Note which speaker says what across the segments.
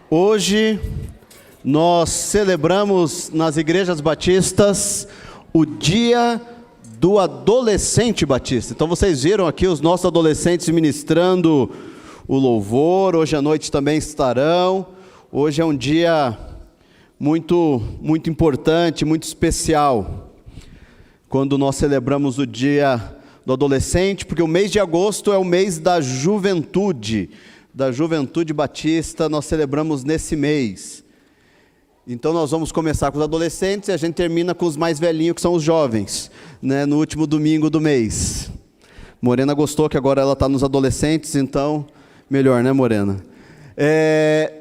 Speaker 1: Hoje nós celebramos nas igrejas batistas o Dia do Adolescente Batista. Então vocês viram aqui os nossos adolescentes ministrando o louvor, hoje à noite também estarão. Hoje é um dia muito importante, muito especial, quando nós celebramos o Dia do Adolescente, porque o mês de agosto é o mês da juventude batista. Nós celebramos nesse mês. Então nós vamos começar com os adolescentes e a gente termina com os mais velhinhos, que são os jovens, né, no último domingo do mês. Morena gostou que agora ela está nos adolescentes, então melhor, né, Morena?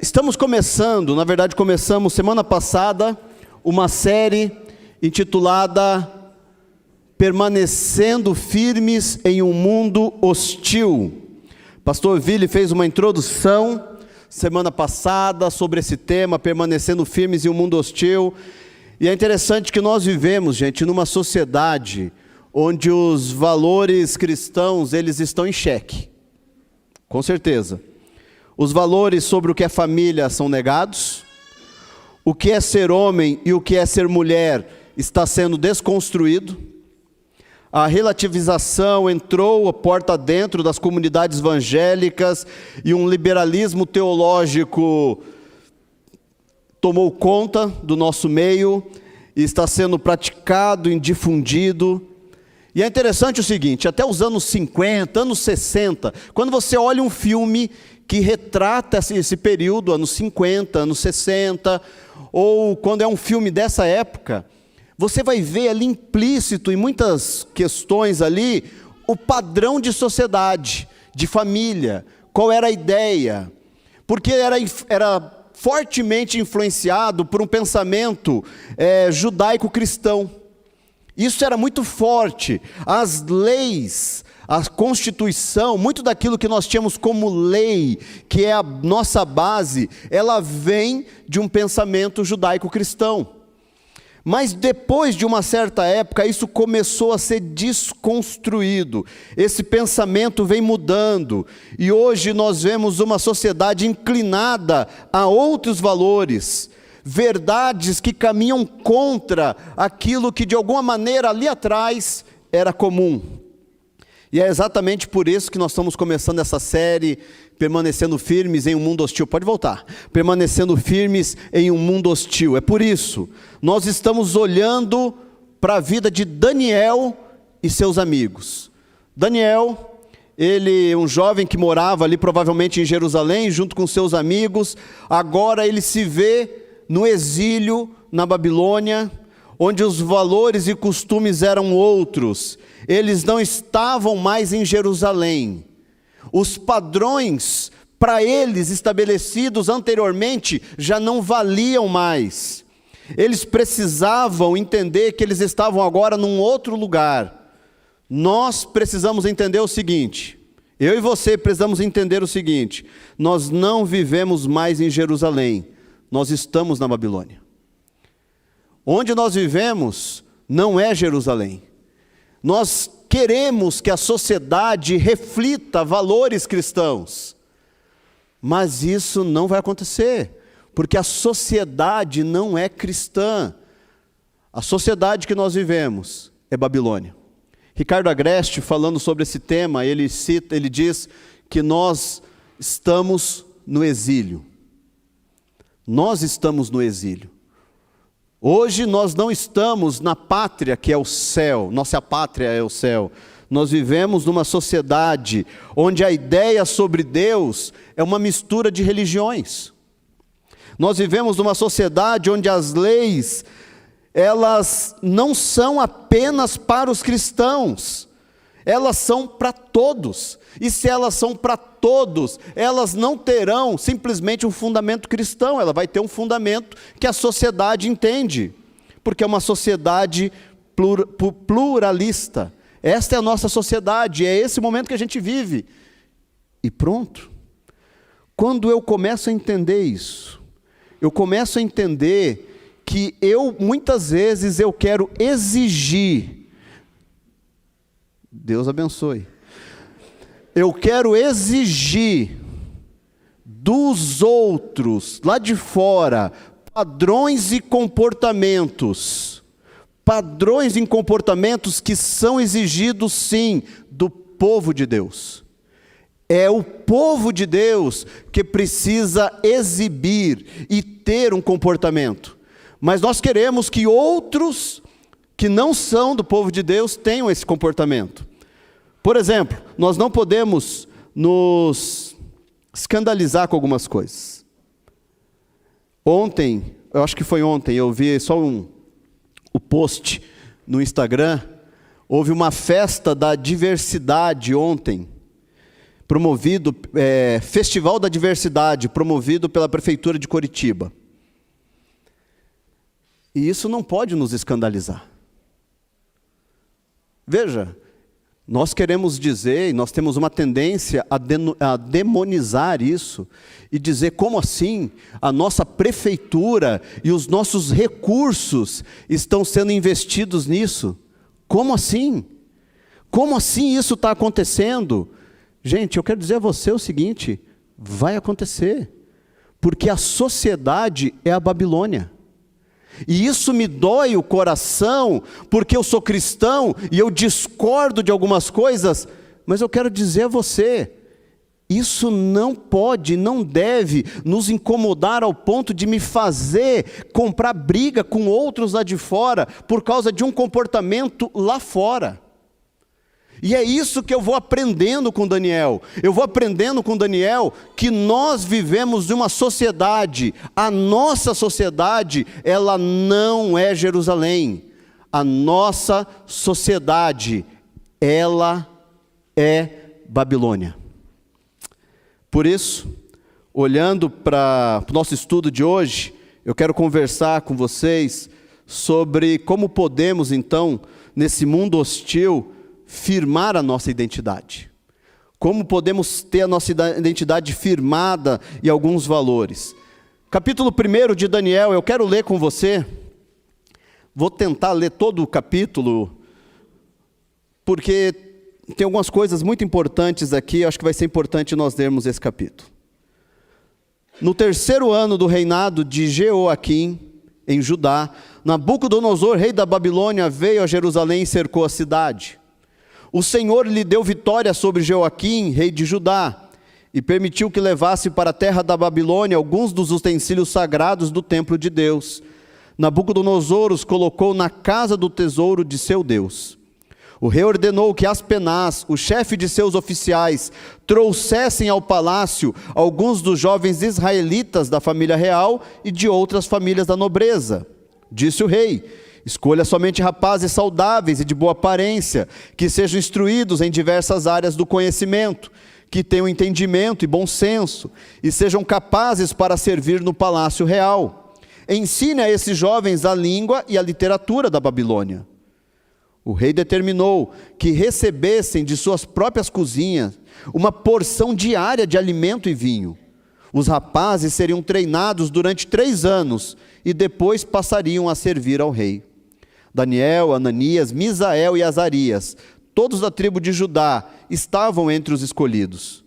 Speaker 1: Estamos começando, na verdade começamos semana passada, uma série intitulada Permanecendo Firmes em um Mundo Hostil. Pastor Vili fez uma introdução semana passada sobre esse tema, permanecendo firmes em um mundo hostil. E é interessante que nós vivemos, gente, numa sociedade onde os valores cristãos, eles estão em xeque. Com certeza. Os valores sobre o que é família são negados. O que é ser homem e o que é ser mulher está sendo desconstruído. A relativização entrou a porta dentro das comunidades evangélicas e um liberalismo teológico tomou conta do nosso meio e está sendo praticado e difundido. E é interessante o seguinte, até os anos 50, anos 60, quando você olha um filme que retrata esse período, anos 50, anos 60, ou quando é um filme dessa época, você vai ver ali implícito em muitas questões ali o padrão de sociedade, de família, qual era a ideia, porque era fortemente influenciado por um pensamento judaico-cristão. Isso era muito forte. As leis, a Constituição, muito daquilo que nós tínhamos como lei, que é a nossa base, ela vem de um pensamento judaico-cristão. Mas depois de uma certa época, isso começou a ser desconstruído. Esse pensamento vem mudando. E hoje nós vemos uma sociedade inclinada a outros valores. Verdades que caminham contra aquilo que de alguma maneira ali atrás era comum. E é exatamente por isso que nós estamos começando essa série, Permanecendo Firmes em um Mundo Hostil. Pode voltar. Permanecendo Firmes em um Mundo Hostil. É por isso, nós estamos olhando para a vida de Daniel e seus amigos. Daniel, ele é um jovem que morava ali provavelmente em Jerusalém, junto com seus amigos. Agora ele se vê no exílio na Babilônia, onde os valores e costumes eram outros. Eles não estavam mais em Jerusalém. Os padrões para eles estabelecidos anteriormente já não valiam mais. Eles precisavam entender que eles estavam agora num outro lugar. Nós precisamos entender o seguinte, eu e você precisamos entender o seguinte, nós não vivemos mais em Jerusalém, nós estamos na Babilônia. Onde nós vivemos não é Jerusalém. Nós queremos que a sociedade reflita valores cristãos, mas isso não vai acontecer, porque a sociedade não é cristã. A sociedade que nós vivemos é Babilônia. Ricardo Agreste, falando sobre esse tema, ele diz que nós estamos no exílio. Nós estamos no exílio. Hoje nós não estamos na pátria que é o céu, nossa pátria é o céu. Nós vivemos numa sociedade onde a ideia sobre Deus é uma mistura de religiões. Nós vivemos numa sociedade onde as leis, elas não são apenas para os cristãos, elas são para todos. E se elas são para todos, elas não terão simplesmente um fundamento cristão, ela vai ter um fundamento que a sociedade entende, porque é uma sociedade pluralista. Esta é a nossa sociedade, é esse momento que a gente vive. E pronto. Quando eu começo a entender isso, eu começo a entender que muitas vezes eu quero exigir, Deus abençoe, eu quero exigir dos outros, lá de fora, padrões e comportamentos que são exigidos sim do povo de Deus. É o povo de Deus que precisa exibir e ter um comportamento. Mas nós queremos que outros que não são do povo de Deus tenham esse comportamento. Por exemplo, nós não podemos nos escandalizar com algumas coisas. Ontem, eu acho que foi ontem, eu vi só o post no Instagram, houve uma festa da diversidade ontem, promovido, Festival da Diversidade, promovido pela Prefeitura de Curitiba. E isso não pode nos escandalizar. Veja, nós queremos dizer, e nós temos uma tendência a demonizar isso, e dizer como assim a nossa prefeitura e os nossos recursos estão sendo investidos nisso? Como assim? Como assim isso está acontecendo? Gente, eu quero dizer a você o seguinte, vai acontecer, porque a sociedade é a Babilônia. E isso me dói o coração, porque eu sou cristão e eu discordo de algumas coisas, mas eu quero dizer a você, isso não pode, não deve nos incomodar ao ponto de me fazer comprar briga com outros lá de fora, por causa de um comportamento lá fora. E é isso que eu vou aprendendo com Daniel. Eu vou aprendendo com Daniel que nós vivemos em uma sociedade. A nossa sociedade, ela não é Jerusalém. A nossa sociedade, ela é Babilônia. Por isso, olhando para o nosso estudo de hoje, eu quero conversar com vocês sobre como podemos, então, nesse mundo hostil, firmar a nossa identidade. Como podemos ter a nossa identidade firmada em alguns valores. Capítulo 1 de Daniel, eu quero ler com você. Vou tentar ler todo o capítulo, porque tem algumas coisas muito importantes aqui, acho que vai ser importante nós lermos esse capítulo. No 3º ano do reinado de Jeoaquim, em Judá, Nabucodonosor, rei da Babilônia, veio a Jerusalém e cercou a cidade. O Senhor lhe deu vitória sobre Jeoaquim, rei de Judá, e permitiu que levasse para a terra da Babilônia alguns dos utensílios sagrados do templo de Deus. Nabucodonosor os colocou na casa do tesouro de seu Deus. O rei ordenou que Aspenaz, o chefe de seus oficiais, trouxessem ao palácio alguns dos jovens israelitas da família real e de outras famílias da nobreza. Disse o rei: escolha somente rapazes saudáveis e de boa aparência, que sejam instruídos em diversas áreas do conhecimento, que tenham entendimento e bom senso, e sejam capazes para servir no palácio real. Ensine a esses jovens a língua e a literatura da Babilônia. O rei determinou que recebessem de suas próprias cozinhas uma porção diária de alimento e vinho. Os rapazes seriam treinados durante 3 anos e depois passariam a servir ao rei. Daniel, Ananias, Misael e Azarias, todos da tribo de Judá, estavam entre os escolhidos.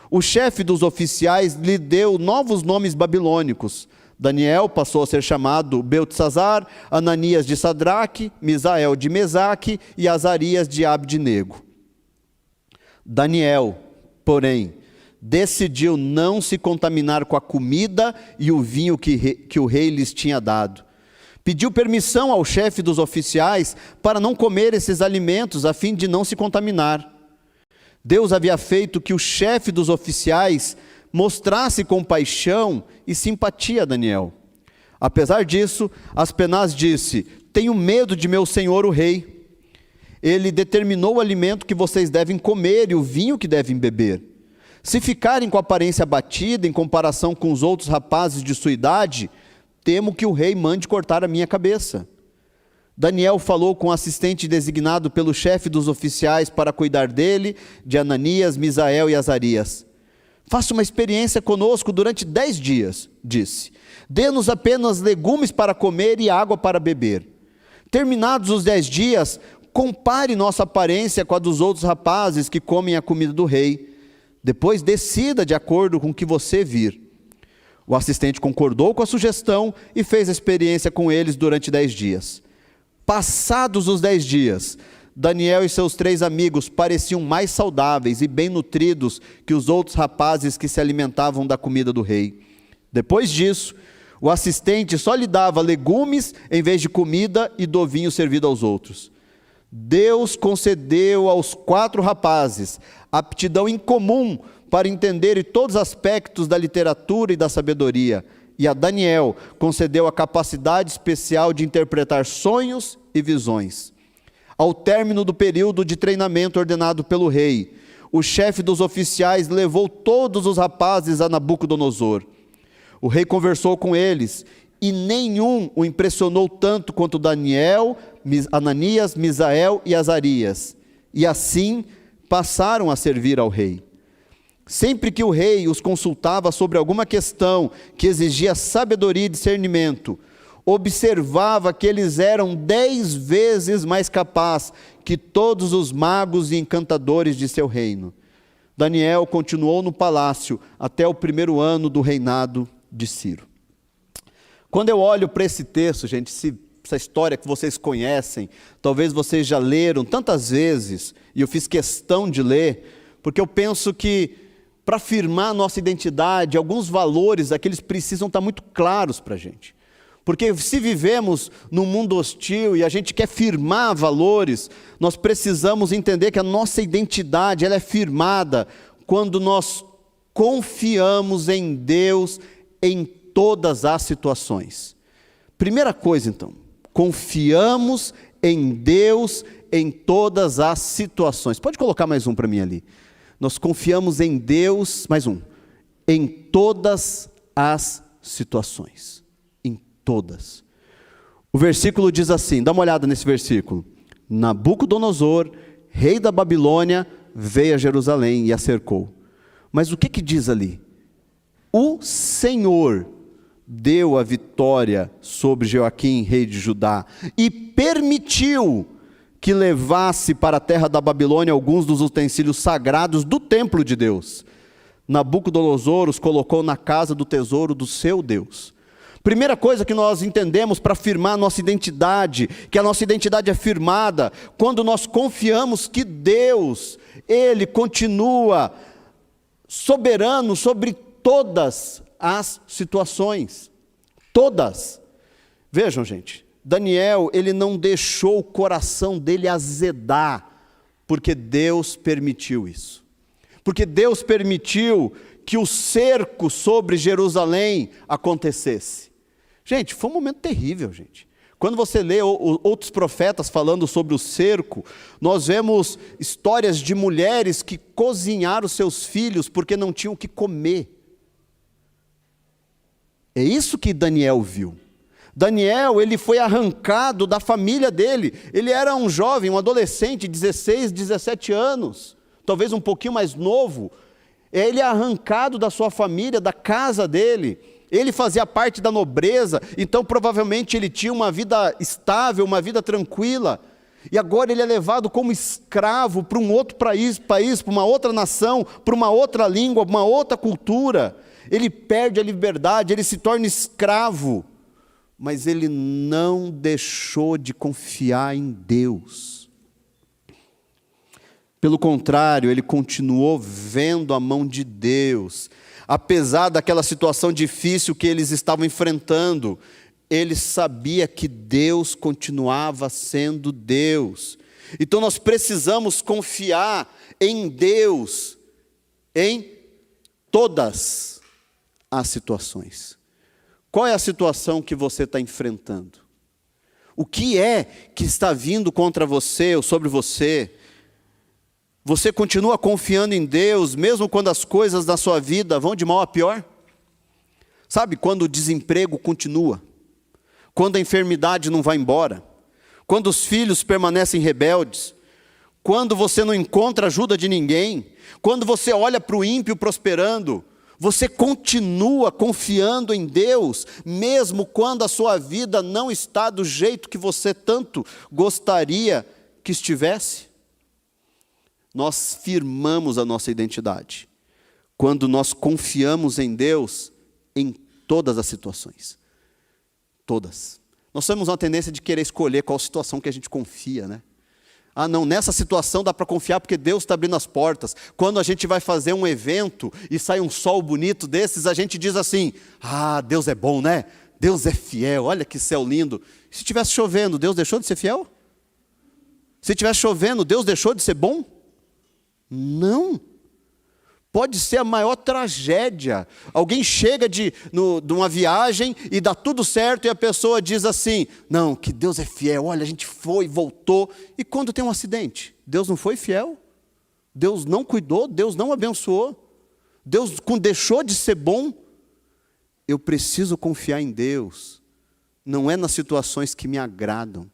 Speaker 1: O chefe dos oficiais lhe deu novos nomes babilônicos. Daniel passou a ser chamado Beltesazar, Ananias de Sadraque, Misael de Mesaque e Azarias de Abdenego. Daniel, porém, decidiu não se contaminar com a comida e o vinho que o rei lhes tinha dado. Pediu permissão ao chefe dos oficiais para não comer esses alimentos, a fim de não se contaminar. Deus havia feito que o chefe dos oficiais mostrasse compaixão e simpatia a Daniel. Apesar disso, Aspenaz disse: tenho medo de meu senhor o rei. Ele determinou o alimento que vocês devem comer e o vinho que devem beber. Se ficarem com a aparência abatida em comparação com os outros rapazes de sua idade, temo que o rei mande cortar a minha cabeça. Daniel falou com o assistente designado pelo chefe dos oficiais para cuidar dele, de Ananias, Misael e Azarias. Faça uma experiência conosco durante 10 dias, disse. Dê-nos apenas legumes para comer e água para beber. Terminados os 10 dias, compare nossa aparência com a dos outros rapazes que comem a comida do rei. Depois decida de acordo com o que você vir. O assistente concordou com a sugestão e fez a experiência com eles durante 10 dias. Passados os 10 dias, Daniel e seus 3 amigos pareciam mais saudáveis e bem nutridos que os outros rapazes que se alimentavam da comida do rei. Depois disso, o assistente só lhe dava legumes em vez de comida e do vinho servido aos outros. Deus concedeu aos 4 rapazes aptidão incomum para entenderem todos os aspectos da literatura e da sabedoria, e a Daniel concedeu a capacidade especial de interpretar sonhos e visões. Ao término do período de treinamento ordenado pelo rei, o chefe dos oficiais levou todos os rapazes a Nabucodonosor. O rei conversou com eles, e nenhum o impressionou tanto quanto Daniel, Ananias, Misael e Azarias. E assim passaram a servir ao rei. Sempre que o rei os consultava sobre alguma questão que exigia sabedoria e discernimento, observava que eles eram 10 vezes mais capazes que todos os magos e encantadores de seu reino. Daniel continuou no palácio até o 1º ano do reinado de Ciro. Quando eu olho para esse texto, gente, essa história que vocês conhecem, talvez vocês já leram tantas vezes, e eu fiz questão de ler, porque eu penso que para afirmar a nossa identidade, alguns valores aqueles precisam estar muito claros para a gente. Porque se vivemos num mundo hostil e a gente quer firmar valores, nós precisamos entender que a nossa identidade ela é firmada quando nós confiamos em Deus em todas as situações. Primeira coisa então, confiamos em Deus em todas as situações. Pode colocar mais um para mim ali. Nós confiamos em Deus, mais um, em todas as situações. Em todas. O versículo diz assim, dá uma olhada nesse versículo. Nabucodonosor, rei da Babilônia, veio a Jerusalém e a cercou. Mas o que diz ali? O Senhor deu a vitória sobre Joaquim, rei de Judá, e permitiu que levasse para a terra da Babilônia alguns dos utensílios sagrados do templo de Deus. Nabucodonosor os colocou na casa do tesouro do seu Deus. Primeira coisa que nós entendemos para afirmar a nossa identidade, que a nossa identidade é firmada, quando nós confiamos que Deus, Ele continua soberano sobre todas as situações. Todas. Vejam, gente. Daniel, ele não deixou o coração dele azedar, porque Deus permitiu isso. Porque Deus permitiu que o cerco sobre Jerusalém acontecesse. Gente, foi um momento terrível, gente. Quando você lê outros profetas falando sobre o cerco, nós vemos histórias de mulheres que cozinharam seus filhos porque não tinham o que comer. É isso que Daniel viu. Daniel, ele foi arrancado da família dele. Ele era um jovem, um adolescente, 16, 17 anos, talvez um pouquinho mais novo. Ele é arrancado da sua família, da casa dele. Ele fazia parte da nobreza, então provavelmente ele tinha uma vida estável, uma vida tranquila. E agora ele é levado como escravo para um outro país, para uma outra nação, para uma outra língua, uma outra cultura. Ele perde a liberdade, ele se torna escravo. Mas ele não deixou de confiar em Deus. Pelo contrário, ele continuou vendo a mão de Deus. Apesar daquela situação difícil que eles estavam enfrentando, ele sabia que Deus continuava sendo Deus. Então nós precisamos confiar em Deus em todas as situações. Qual é a situação que você está enfrentando? O que é que está vindo contra você ou sobre você? Você continua confiando em Deus, mesmo quando as coisas da sua vida vão de mal a pior? Sabe, quando o desemprego continua, quando a enfermidade não vai embora, quando os filhos permanecem rebeldes, quando você não encontra ajuda de ninguém, quando você olha para o ímpio prosperando, você continua confiando em Deus, mesmo quando a sua vida não está do jeito que você tanto gostaria que estivesse? Nós firmamos a nossa identidade quando nós confiamos em Deus em todas as situações. Todas. Nós temos uma tendência de querer escolher qual situação que a gente confia, né? Ah, não, nessa situação dá para confiar porque Deus está abrindo as portas. Quando a gente vai fazer um evento e sai um sol bonito desses, a gente diz assim: ah, Deus é bom, né? Deus é fiel, olha que céu lindo. Se estivesse chovendo, Deus deixou de ser fiel? Se estivesse chovendo, Deus deixou de ser bom? Não. Pode ser a maior tragédia. Alguém chega de uma viagem e dá tudo certo e a pessoa diz assim: não, que Deus é fiel, olha, a gente foi, voltou. E quando tem um acidente, Deus não foi fiel? Deus não cuidou? Deus não abençoou? Deus deixou de ser bom? Eu preciso confiar em Deus. Não é nas situações que me agradam.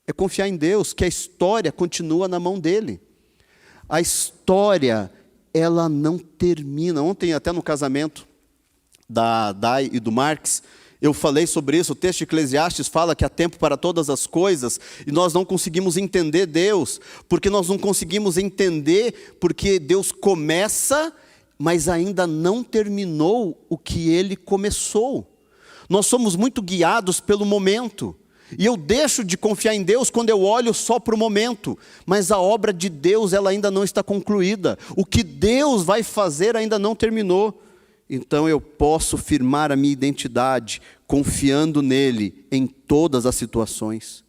Speaker 1: É confiar em Deus, que a história continua na mão dEle. A história, ela não termina. Ontem, até no casamento da Dai e do Marx, eu falei sobre isso. O texto de Eclesiastes fala que há tempo para todas as coisas, e nós não conseguimos entender Deus, porque nós não conseguimos entender porque Deus começa, mas ainda não terminou o que Ele começou. Nós somos muito guiados pelo momento. E eu deixo de confiar em Deus quando eu olho só para o momento. Mas a obra de Deus, ela ainda não está concluída. O que Deus vai fazer ainda não terminou. Então eu posso firmar a minha identidade, confiando nele em todas as situações.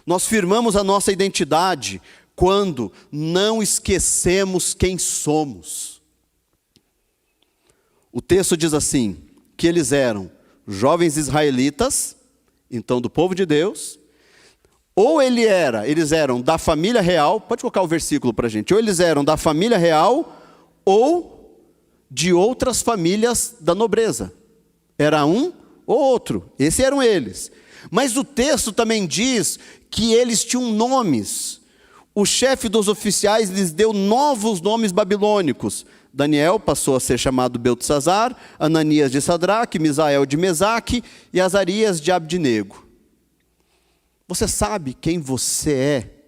Speaker 1: Nós firmamos a nossa identidade quando não esquecemos quem somos. O texto diz assim, que eles eram jovens israelitas, então do povo de Deus, ou eles eram da família real, pode colocar o versículo para a gente, ou eles eram da família real, ou de outras famílias da nobreza. Era um ou outro, esses eram eles. Mas o texto também diz que eles tinham nomes. O chefe dos oficiais lhes deu novos nomes babilônicos. Daniel passou a ser chamado Beltesazar, Ananias de Sadraque, Misael de Mesaque e Azarias de Abdinego. Você sabe quem você é?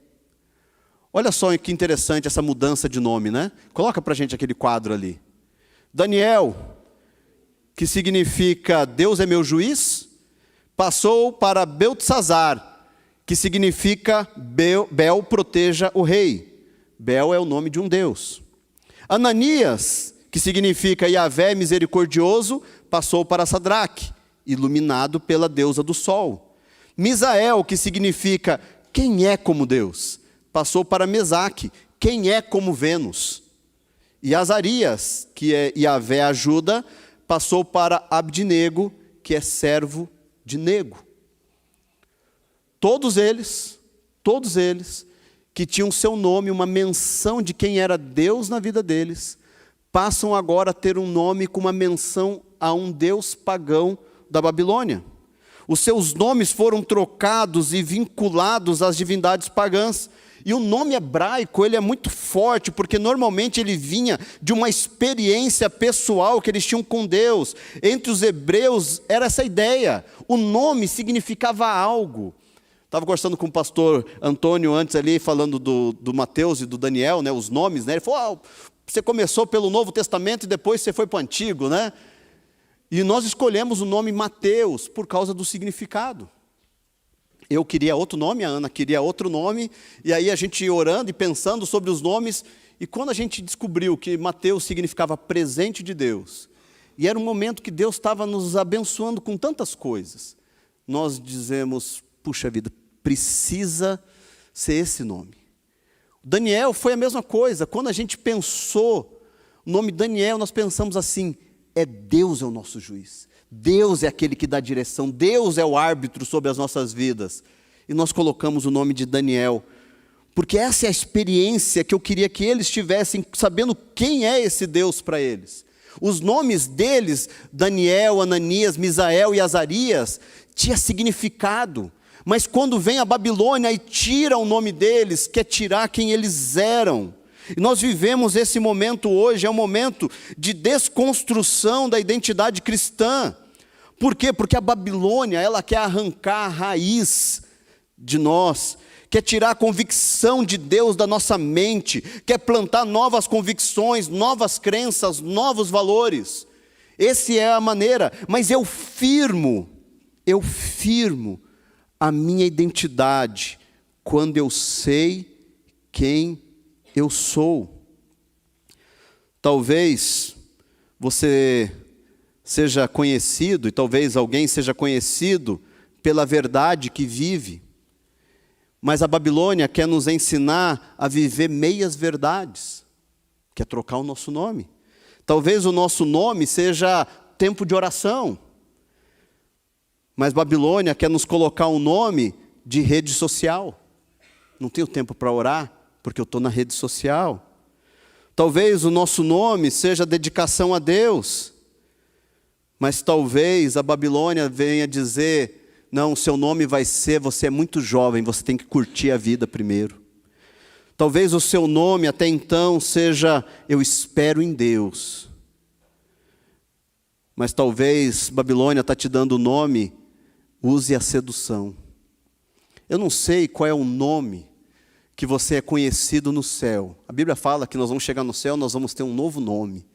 Speaker 1: Olha só que interessante essa mudança de nome, né? Coloca para a gente aquele quadro ali. Daniel, que significa Deus é meu juiz, passou para Beltesazar, que significa Bel proteja o rei. Bel é o nome de um Deus. Ananias, que significa Yahvé misericordioso, passou para Sadraque, iluminado pela deusa do sol. Misael, que significa quem é como Deus, passou para Mesaque, quem é como Vênus. E Azarias, que é Yahvé ajuda, passou para Abdinego, que é servo de Nego. Todos eles, que tinham seu nome, uma menção de quem era Deus na vida deles, passam agora a ter um nome com uma menção a um Deus pagão da Babilônia. Os seus nomes foram trocados e vinculados às divindades pagãs. E o nome hebraico, ele é muito forte, porque normalmente ele vinha de uma experiência pessoal que eles tinham com Deus. Entre os hebreus era essa ideia. O nome significava algo. Estava conversando com o pastor Antônio antes ali, falando do Mateus e do Daniel, né, os nomes, né? Ele falou, você começou pelo Novo Testamento e depois você foi para o Antigo, né? E nós escolhemos o nome Mateus por causa do significado. Eu queria outro nome, a Ana queria outro nome, e aí a gente orando e pensando sobre os nomes, e quando a gente descobriu que Mateus significava presente de Deus, e era um momento que Deus estava nos abençoando com tantas coisas, nós dizemos, puxa vida, precisa ser esse nome. Daniel foi a mesma coisa. Quando a gente pensou o nome Daniel, nós pensamos assim, Deus é o nosso juiz. Deus é aquele que dá direção. Deus é o árbitro sobre as nossas vidas. E nós colocamos o nome de Daniel, porque essa é a experiência que eu queria que eles tivessem, sabendo quem é esse Deus para eles. Os nomes deles, Daniel, Ananias, Misael e Azarias, tinha significado. Mas quando vem a Babilônia e tira o nome deles, quer tirar quem eles eram. E nós vivemos esse momento hoje, é um momento de desconstrução da identidade cristã. Por quê? Porque a Babilônia, ela quer arrancar a raiz de nós, quer tirar a convicção de Deus da nossa mente, quer plantar novas convicções, novas crenças, novos valores. Essa é a maneira, mas eu firmo a minha identidade quando eu sei quem eu sou. Talvez você seja conhecido, e talvez alguém seja conhecido pela verdade que vive, mas a Babilônia quer nos ensinar a viver meias verdades, quer trocar o nosso nome. Talvez o nosso nome seja tempo de oração, mas Babilônia quer nos colocar um nome de rede social. Não tenho tempo para orar, porque eu estou na rede social. Talvez o nosso nome seja dedicação a Deus, mas talvez a Babilônia venha dizer, não, o seu nome vai ser, você é muito jovem, você tem que curtir a vida primeiro. Talvez o seu nome até então seja, eu espero em Deus. Mas talvez Babilônia está te dando o nome, use a sedução. Eu não sei qual é o nome que você é conhecido no céu. A Bíblia fala que nós vamos chegar no céu, nós vamos ter um novo nome.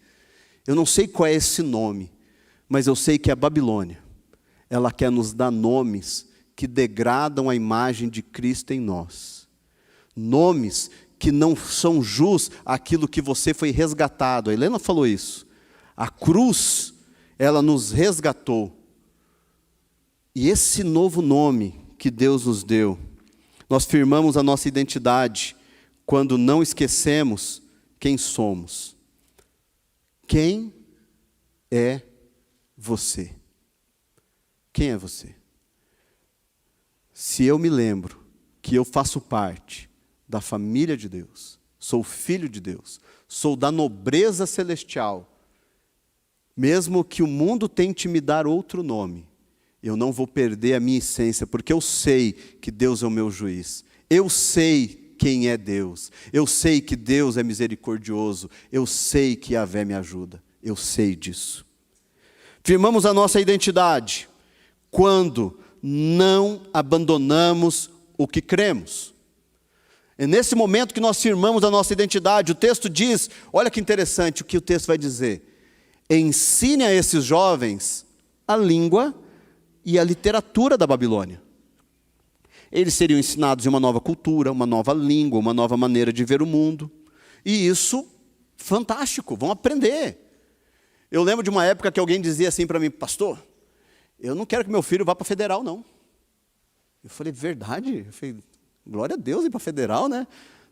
Speaker 1: Eu não sei qual é esse nome, mas eu sei que a Babilônia, ela quer nos dar nomes que degradam a imagem de Cristo em nós. Nomes que não são jus àquilo que você foi resgatado. A Helena falou isso. A cruz, ela nos resgatou. E esse novo nome que Deus nos deu, nós firmamos a nossa identidade quando não esquecemos quem somos. Quem é você? Quem é você? Se eu me lembro que eu faço parte da família de Deus, sou filho de Deus, sou da nobreza celestial, mesmo que o mundo tente me dar outro nome, eu não vou perder a minha essência, porque eu sei que Deus é o meu juiz, eu sei quem é Deus, eu sei que Deus é misericordioso, eu sei que Yahvé me ajuda, eu sei disso. Firmamos a nossa identidade quando não abandonamos o que cremos. É nesse momento que nós firmamos a nossa identidade. O texto diz, olha que interessante o que o texto vai dizer. Ensine a esses jovens a língua e a literatura da Babilônia. Eles seriam ensinados em uma nova cultura, uma nova língua, uma nova maneira de ver o mundo. E isso, fantástico, vão aprender. Eu lembro de uma época que alguém dizia assim para mim, pastor, eu não quero que meu filho vá para a federal, não. Eu falei, verdade? Eu falei, glória a Deus ir para a federal, né?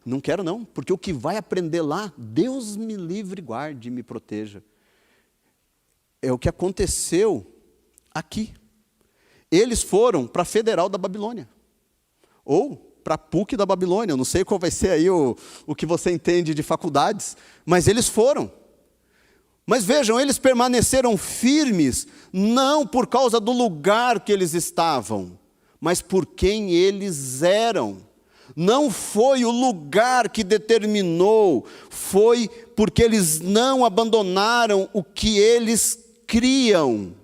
Speaker 1: Não quero não, porque o que vai aprender lá, Deus me livre, guarde e me proteja. É o que aconteceu aqui. Eles foram para a federal da Babilônia, ou para a PUC da Babilônia, eu não sei qual vai ser aí o que você entende de faculdades, mas eles foram. Mas vejam, eles permaneceram firmes, não por causa do lugar que eles estavam, mas por quem eles eram. Não foi o lugar que determinou, foi porque eles não abandonaram o que eles criam.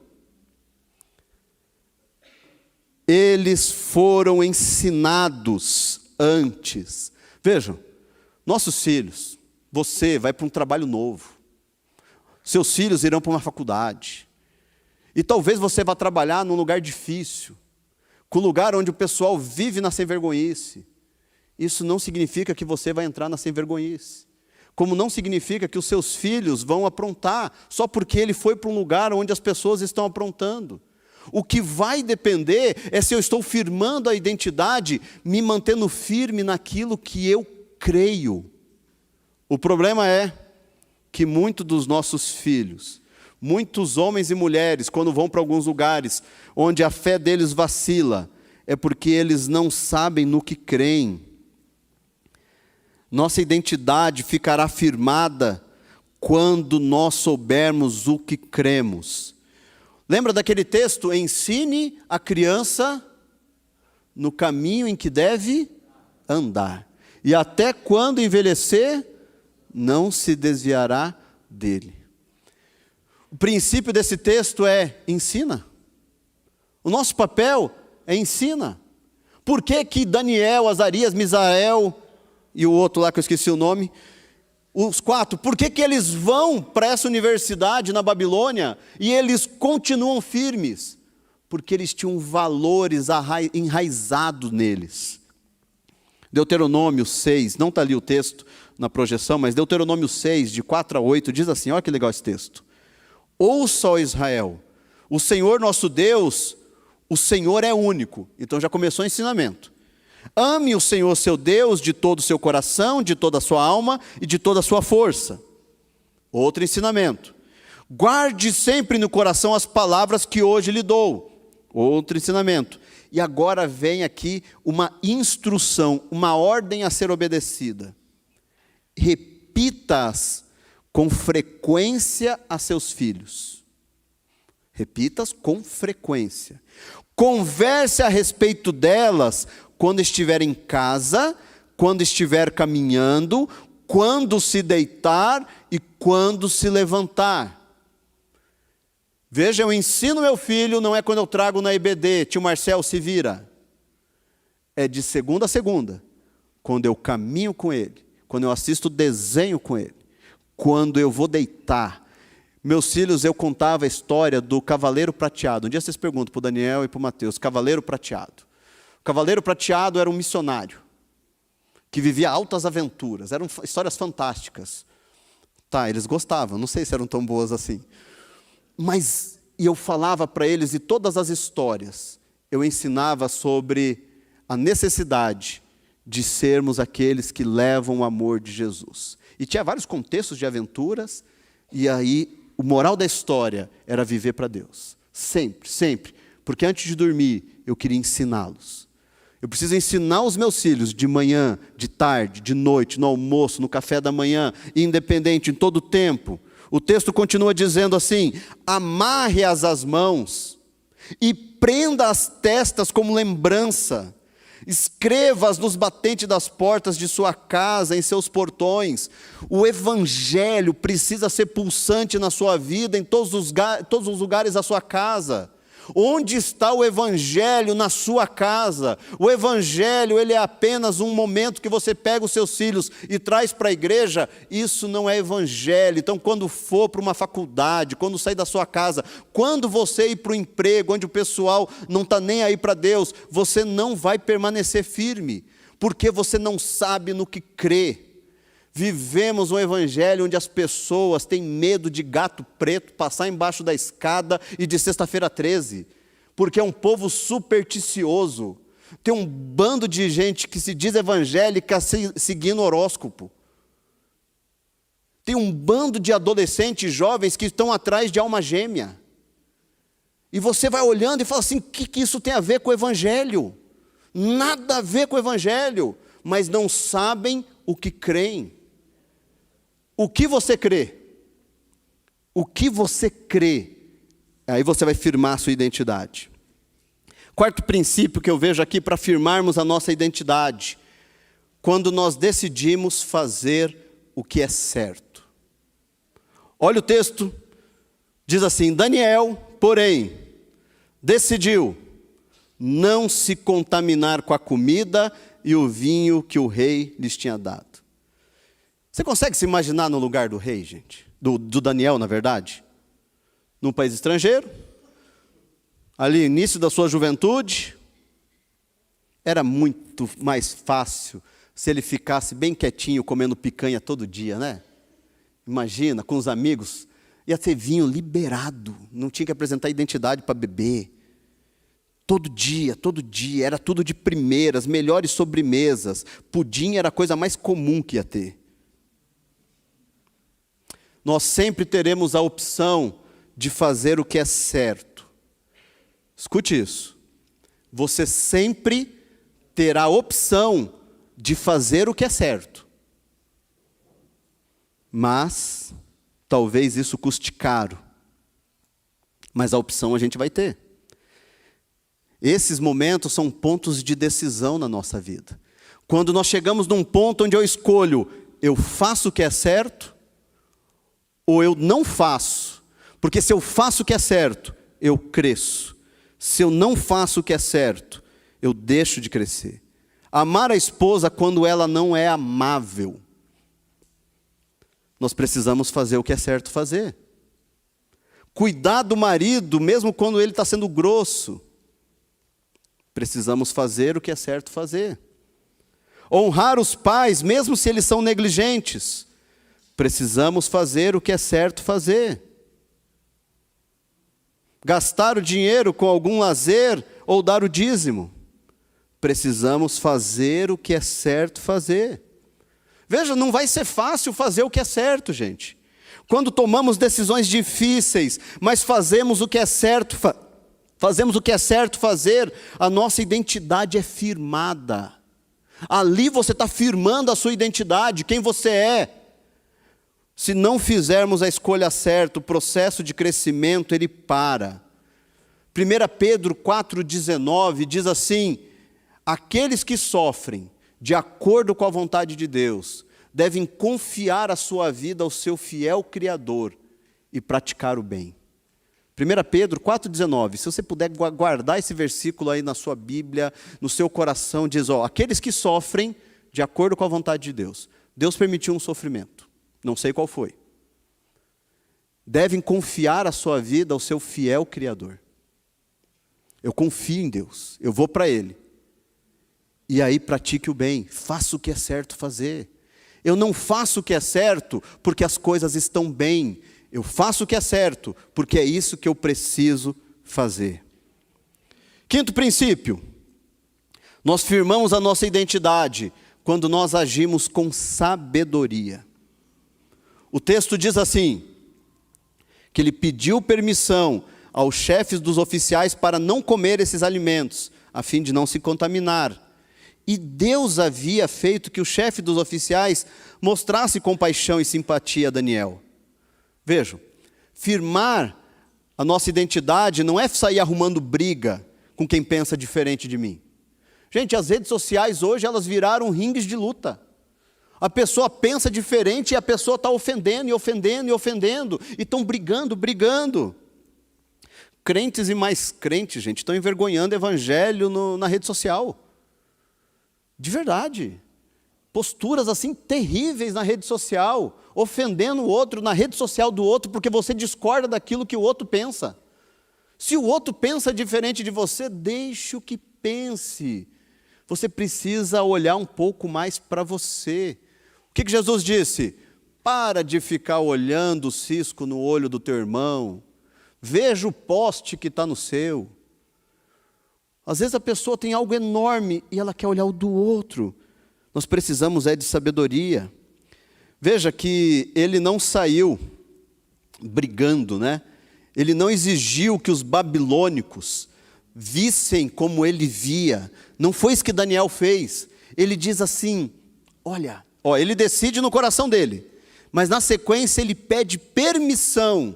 Speaker 1: Eles foram ensinados antes. Vejam, nossos filhos, você vai para um trabalho novo. Seus filhos irão para uma faculdade. E talvez você vá trabalhar num lugar difícil, com um lugar onde o pessoal vive na sem-vergonhice. Isso não significa que você vai entrar na sem-vergonhice. Como não significa que os seus filhos vão aprontar, só porque ele foi para um lugar onde as pessoas estão aprontando. O que vai depender é se eu estou firmando a identidade, me mantendo firme naquilo que eu creio. O problema é que muitos dos nossos filhos, muitos homens e mulheres, quando vão para alguns lugares onde a fé deles vacila, é porque eles não sabem no que creem. Nossa identidade ficará firmada quando nós soubermos o que cremos. Lembra daquele texto? Ensine a criança no caminho em que deve andar. E até quando envelhecer, não se desviará dele. O princípio desse texto é ensina. O nosso papel é ensina. Por que que Daniel, Azarias, Misael e o outro lá que eu esqueci o nome, Os 4, por que eles vão para essa universidade na Babilônia e eles continuam firmes? Porque eles tinham valores enraizados neles. Deuteronômio 6, não está ali o texto na projeção, mas Deuteronômio 6, de 4 a 8, diz assim, olha que legal esse texto. Ouça, ó Israel, o Senhor nosso Deus, o Senhor é único. Então já começou o ensinamento. Ame o Senhor seu Deus de todo o seu coração, de toda a sua alma e de toda a sua força. Outro ensinamento. Guarde sempre no coração as palavras que hoje lhe dou. Outro ensinamento. E agora vem aqui uma instrução, uma ordem a ser obedecida. Repita-as com frequência a seus filhos. Repita-as com frequência. Converse a respeito delas quando estiver em casa, quando estiver caminhando, quando se deitar e quando se levantar. Veja, eu ensino meu filho, não é quando eu trago na EBD, tio Marcel se vira. É de segunda a segunda, quando eu caminho com ele, quando eu assisto desenho com ele, quando eu vou deitar. Meus filhos, eu contava a história do Cavaleiro Prateado. Um dia vocês perguntam para o Daniel e para o Mateus, Cavaleiro Prateado. O Cavaleiro Prateado era um missionário, que vivia altas aventuras, eram histórias fantásticas. Tá, eles gostavam, não sei se eram tão boas assim. Mas eu falava para eles, e todas as histórias, eu ensinava sobre a necessidade de sermos aqueles que levam o amor de Jesus. E tinha vários contextos de aventuras, e aí o moral da história era viver para Deus. Sempre, sempre. Porque antes de dormir, eu queria ensiná-los. Eu preciso ensinar os meus filhos de manhã, de tarde, de noite, no almoço, no café da manhã, independente, em todo o tempo. O texto continua dizendo assim, amarre-as às mãos e prenda as testas como lembrança. Escreva-as nos batentes das portas de sua casa, em seus portões. O evangelho precisa ser pulsante na sua vida, em todos os lugares da sua casa. Onde está o evangelho na sua casa? O evangelho, ele é apenas um momento que você pega os seus filhos e traz para a igreja. Isso não é evangelho. Então, quando for para uma faculdade, quando sair da sua casa, quando você ir para o emprego, onde o pessoal não está nem aí para Deus, você não vai permanecer firme, porque você não sabe no que crê. Vivemos um evangelho onde as pessoas têm medo de gato preto passar embaixo da escada e de sexta-feira 13, porque é um povo supersticioso. Tem um bando de gente que se diz evangélica seguindo horóscopo. Tem um bando de adolescentes jovens que estão atrás de alma gêmea. E você vai olhando e fala assim, o que isso tem a ver com o evangelho? Nada a ver com o evangelho, mas não sabem o que creem. O que você crê? O que você crê? Aí você vai firmar a sua identidade. Quarto princípio que eu vejo aqui para firmarmos a nossa identidade. Quando nós decidimos fazer o que é certo. Olha o texto. Diz assim, Daniel, porém, decidiu não se contaminar com a comida e o vinho que o rei lhes tinha dado. Você consegue se imaginar no lugar do rei, gente? Do Daniel, na verdade? Num país estrangeiro, ali início da sua juventude, era muito mais fácil se ele ficasse bem quietinho comendo picanha todo dia, né? Imagina, com os amigos, ia ter vinho liberado, não tinha que apresentar identidade para beber. Todo dia, era tudo de primeira, as melhores sobremesas, pudim era a coisa mais comum que ia ter. Nós sempre teremos a opção de fazer o que é certo. Escute isso. Você sempre terá a opção de fazer o que é certo. Mas, talvez isso custe caro. Mas a opção a gente vai ter. Esses momentos são pontos de decisão na nossa vida. Quando nós chegamos num ponto onde eu escolho, eu faço o que é certo, ou eu não faço, porque se eu faço o que é certo, eu cresço. Se eu não faço o que é certo, eu deixo de crescer. Amar a esposa quando ela não é amável. nós precisamos fazer o que é certo fazer. Cuidar do marido, mesmo quando ele está sendo grosso, precisamos fazer o que é certo fazer. Honrar os pais, mesmo se eles são negligentes, precisamos fazer o que é certo fazer. Gastar o dinheiro com algum lazer ou dar o dízimo, precisamos fazer o que é certo fazer. Veja, não vai ser fácil fazer o que é certo, gente. Quando tomamos decisões difíceis, mas fazemos o que é certo, fazemos o que é certo fazer, a nossa identidade é firmada. Ali você está firmando a sua identidade, quem você é. Se não fizermos a escolha certa, o processo de crescimento, ele para. 1 Pedro 4,19 diz assim: aqueles que sofrem de acordo com a vontade de Deus, devem confiar a sua vida ao seu fiel Criador e praticar o bem. 1 Pedro 4,19, se você puder guardar esse versículo aí na sua Bíblia, no seu coração, diz, aqueles que sofrem de acordo com a vontade de Deus. Deus permitiu um sofrimento, não sei qual foi. Devem confiar a sua vida ao seu fiel Criador. Eu confio em Deus, eu vou para Ele. E aí pratique o bem, faça o que é certo fazer. Eu não faço o que é certo porque as coisas estão bem. Eu faço o que é certo porque é isso que eu preciso fazer. Quinto princípio. Nós firmamos a nossa identidade quando nós agimos com sabedoria. O texto diz assim, que ele pediu permissão aos chefes dos oficiais para não comer esses alimentos, a fim de não se contaminar. E Deus havia feito que o chefe dos oficiais mostrasse compaixão e simpatia a Daniel. Vejam, firmar a nossa identidade não é sair arrumando briga com quem pensa diferente de mim. Gente, as redes sociais hoje, elas viraram ringues de luta. A pessoa pensa diferente e a pessoa está ofendendo e ofendendo e ofendendo. E estão brigando. Crentes e mais crentes, gente, estão envergonhando o evangelho na rede social. De verdade. Posturas assim terríveis na rede social, ofendendo o outro na rede social do outro, porque você discorda daquilo que o outro pensa. Se o outro pensa diferente de você, deixe o que pense. Você precisa olhar um pouco mais para você. O que Jesus disse? Para de ficar olhando o cisco no olho do teu irmão. Veja o poste que está no seu. Às vezes a pessoa tem algo enorme e ela quer olhar o do outro. Nós precisamos de sabedoria. Veja que ele não saiu brigando, né? Ele não exigiu que os babilônicos vissem como ele via. Não foi isso que Daniel fez. Ele diz assim, olha, ele decide no coração dele, mas na sequência ele pede permissão.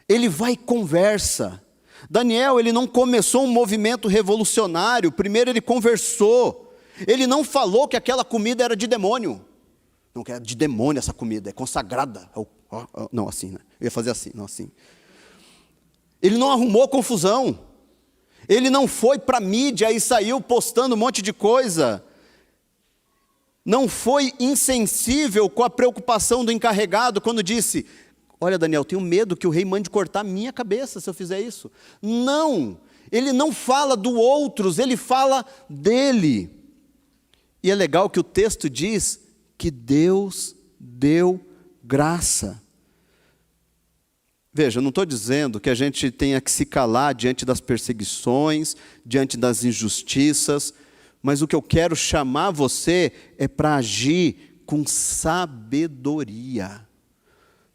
Speaker 1: Ele vai e conversa. Daniel, ele não começou um movimento revolucionário, primeiro ele conversou. Ele não falou que aquela comida era de demônio. Não, que é de demônio essa comida, é consagrada. Não, assim, né? Eu ia fazer assim, não assim. Ele não arrumou confusão. Ele não foi para a mídia e saiu postando um monte de coisa. Não foi insensível com a preocupação do encarregado quando disse, olha Daniel, tenho medo que o rei mande cortar a minha cabeça se eu fizer isso. Não, ele não fala do outros, ele fala dele. E é legal que o texto diz que Deus deu graça. Veja, eu não estou dizendo que a gente tenha que se calar diante das perseguições, diante das injustiças, mas o que eu quero chamar você é para agir com sabedoria.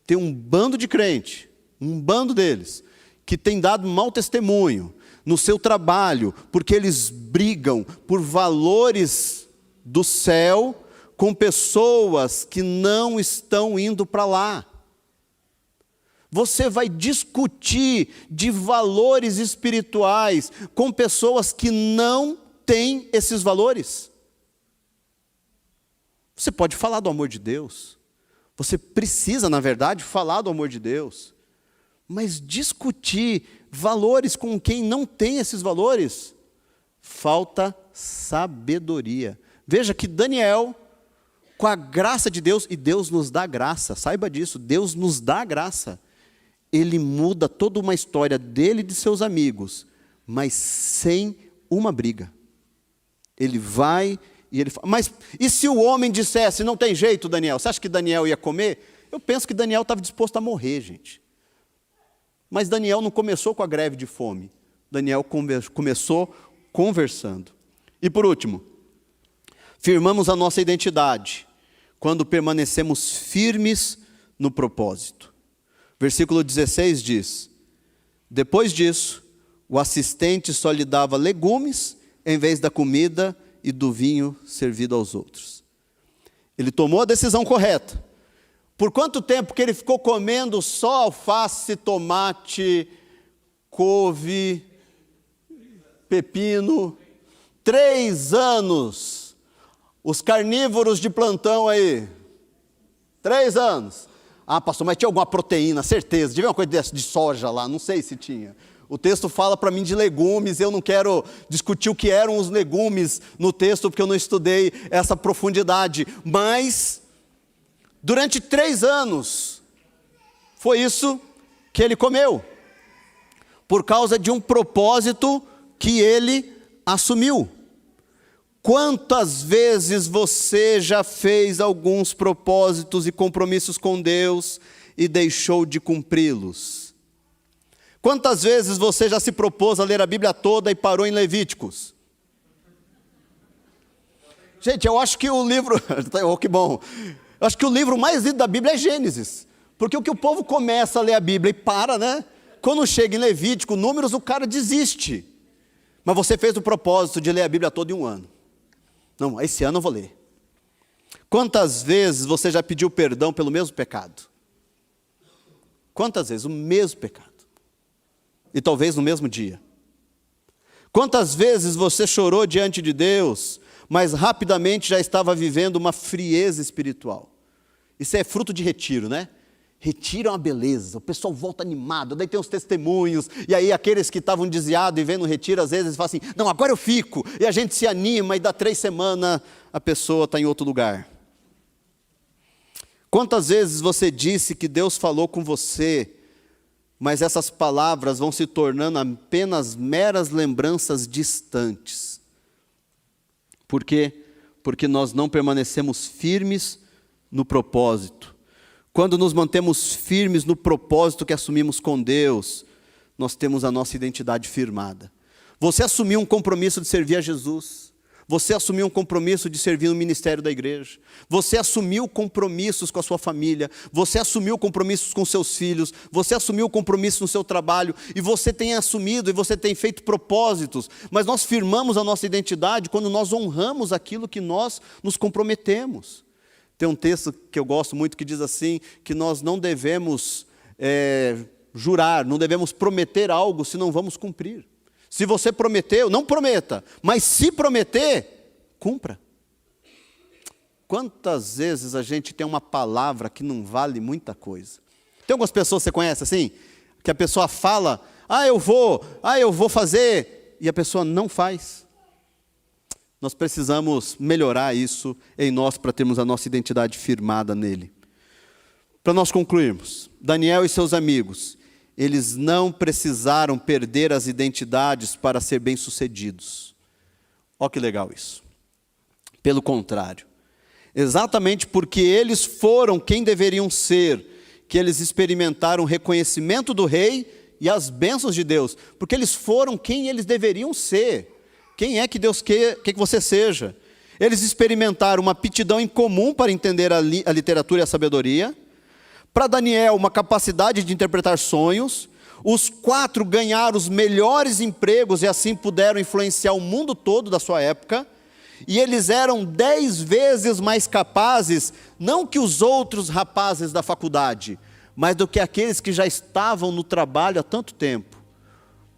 Speaker 1: Tem um bando de crente, um bando deles, que tem dado mau testemunho no seu trabalho, porque eles brigam por valores do céu com pessoas que não estão indo para lá. Você vai discutir de valores espirituais com pessoas que não têm esses valores. Você pode falar do amor de Deus. Você precisa, na verdade, falar do amor de Deus. Mas discutir valores com quem não tem esses valores, falta sabedoria. Veja que Daniel, com a graça de Deus, e Deus nos dá graça, saiba disso, Deus nos dá graça. Ele muda toda uma história dele e de seus amigos, mas sem uma briga. Ele vai e ele fala, mas e se o homem dissesse, não tem jeito, Daniel, você acha que Daniel ia comer? Eu penso que Daniel estava disposto a morrer, gente. Mas Daniel não começou com a greve de fome. Daniel começou conversando. E por último, firmamos a nossa identidade quando permanecemos firmes no propósito. Versículo 16 diz, depois disso, o assistente só lhe dava legumes em vez da comida e do vinho servido aos outros. Ele tomou a decisão correta. Por quanto tempo que ele ficou comendo só alface, tomate, couve, pepino? 3 anos. Os carnívoros de plantão aí. 3 anos. Ah, pastor, mas tinha alguma proteína, certeza. Devia uma coisa de soja lá, não sei se tinha. O texto fala para mim de legumes, eu não quero discutir o que eram os legumes no texto, porque eu não estudei essa profundidade. Mas, durante 3 anos, foi isso que ele comeu. Por causa de um propósito que ele assumiu. Quantas vezes você já fez alguns propósitos e compromissos com Deus e deixou de cumpri-los? Quantas vezes você já se propôs a ler a Bíblia toda e parou em Levíticos? Gente, eu acho que o livro, oh, que bom, eu acho que o livro mais lido da Bíblia é Gênesis, porque o que o povo começa a ler a Bíblia e para, né? Quando chega em Levítico, Números, o cara desiste. Mas você fez o propósito de ler a Bíblia toda em um ano. Não, esse ano eu vou ler. Quantas vezes você já pediu perdão pelo mesmo pecado? Quantas vezes? O mesmo pecado. E talvez no mesmo dia. Quantas vezes você chorou diante de Deus, mas rapidamente já estava vivendo uma frieza espiritual? Isso é fruto de retiro, né? Retiro é uma beleza, o pessoal volta animado, daí tem os testemunhos, e aí aqueles que estavam desviados e vendo o retiro, às vezes falam assim, não, agora eu fico, e a gente se anima, e dá 3 semanas, a pessoa está em outro lugar. Quantas vezes você disse que Deus falou com você, mas essas palavras vão se tornando apenas meras lembranças distantes? Por quê? Porque nós não permanecemos firmes no propósito. Quando nos mantemos firmes no propósito que assumimos com Deus, nós temos a nossa identidade firmada. Você assumiu um compromisso de servir a Jesus. Você assumiu um compromisso de servir no ministério da igreja. Você assumiu compromissos com a sua família. Você assumiu compromissos com seus filhos. Você assumiu compromissos no seu trabalho. E você tem assumido e você tem feito propósitos. Mas nós firmamos a nossa identidade quando nós honramos aquilo que nós nos comprometemos. Tem um texto que eu gosto muito que diz assim, que nós não devemos jurar, não devemos prometer algo se não vamos cumprir. Se você prometeu, não prometa, mas se prometer, cumpra. Quantas vezes a gente tem uma palavra que não vale muita coisa? Tem algumas pessoas que você conhece assim, que a pessoa fala, eu vou fazer, e a pessoa não faz. Nós precisamos melhorar isso em nós para termos a nossa identidade firmada nele. Para nós concluirmos, Daniel e seus amigos, eles não precisaram perder as identidades para ser bem-sucedidos. Olha que legal isso. Pelo contrário, exatamente porque eles foram quem deveriam ser, que eles experimentaram o reconhecimento do rei e as bênçãos de Deus, porque eles foram quem eles deveriam ser. Quem é que Deus quer que você seja? Eles experimentaram uma aptidão em comum para entender a literatura e a sabedoria. Para Daniel, uma capacidade de interpretar sonhos. Os 4 ganharam os melhores empregos e assim puderam influenciar o mundo todo da sua época. E eles eram 10 vezes mais capazes, não que os outros rapazes da faculdade, mas do que aqueles que já estavam no trabalho há tanto tempo.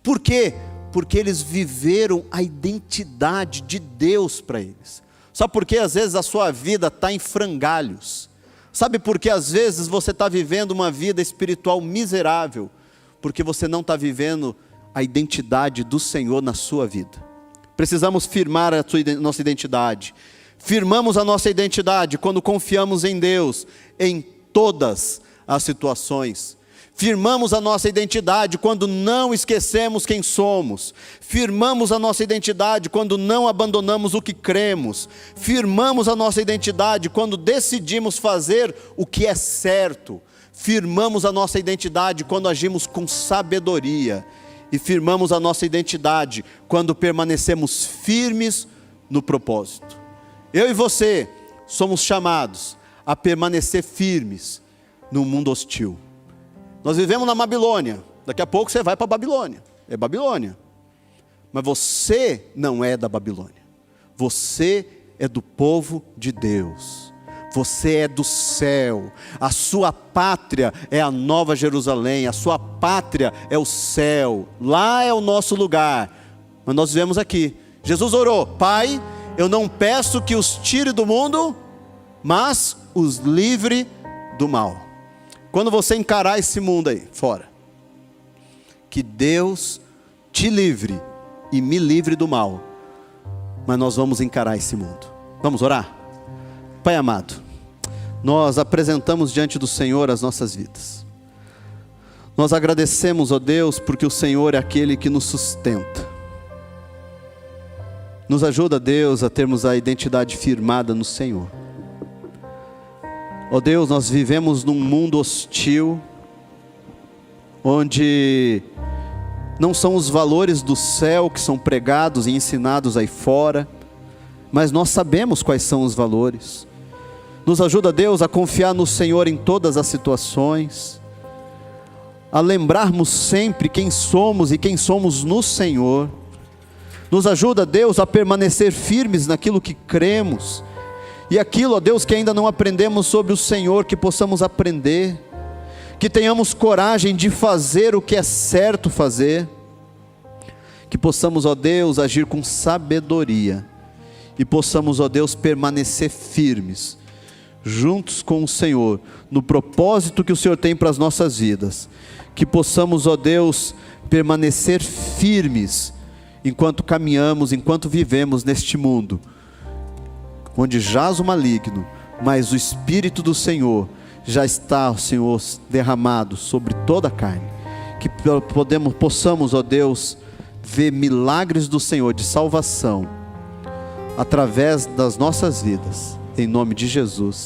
Speaker 1: Por quê? Porque eles viveram a identidade de Deus para eles. Sabe por que às vezes a sua vida está em frangalhos? Sabe por que às vezes você está vivendo uma vida espiritual miserável? Porque você não está vivendo a identidade do Senhor na sua vida. Precisamos firmar a nossa identidade. Firmamos a nossa identidade quando confiamos em Deus em todas as situações. Firmamos a nossa identidade quando não esquecemos quem somos. Firmamos a nossa identidade quando não abandonamos o que cremos. Firmamos a nossa identidade quando decidimos fazer o que é certo. Firmamos a nossa identidade quando agimos com sabedoria. E firmamos a nossa identidade quando permanecemos firmes no propósito. Eu e você somos chamados a permanecer firmes no mundo hostil. Nós vivemos na Babilônia, daqui a pouco você vai para a Babilônia, é Babilônia. Mas você não é da Babilônia, você é do povo de Deus, você é do céu, a sua pátria é a Nova Jerusalém, a sua pátria é o céu, lá é o nosso lugar, mas nós vivemos aqui. Jesus orou: Pai, eu não peço que os tire do mundo, mas os livre do mal. Quando você encarar esse mundo aí fora, que Deus te livre e me livre do mal, mas nós vamos encarar esse mundo. Vamos orar? Pai amado, nós apresentamos diante do Senhor as nossas vidas. Nós agradecemos, ó Deus, porque o Senhor é aquele que nos sustenta. Nos ajuda, Deus, a termos a identidade firmada no Senhor. Ó Deus, nós vivemos num mundo hostil, onde não são os valores do céu que são pregados e ensinados aí fora, mas nós sabemos quais são os valores. Nos ajuda, Deus, a confiar no Senhor em todas as situações, a lembrarmos sempre quem somos e quem somos no Senhor. Nos ajuda, Deus, a permanecer firmes naquilo que cremos, e aquilo, ó Deus, que ainda não aprendemos sobre o Senhor, que possamos aprender, que tenhamos coragem de fazer o que é certo fazer, que possamos, ó Deus, agir com sabedoria, e possamos, ó Deus, permanecer firmes, juntos com o Senhor, no propósito que o Senhor tem para as nossas vidas, que possamos, ó Deus, permanecer firmes, enquanto caminhamos, enquanto vivemos neste mundo, onde jaz o maligno, mas o Espírito do Senhor já está, Senhor, derramado sobre toda a carne, que possamos, ó Deus, ver milagres do Senhor de salvação, através das nossas vidas, em nome de Jesus,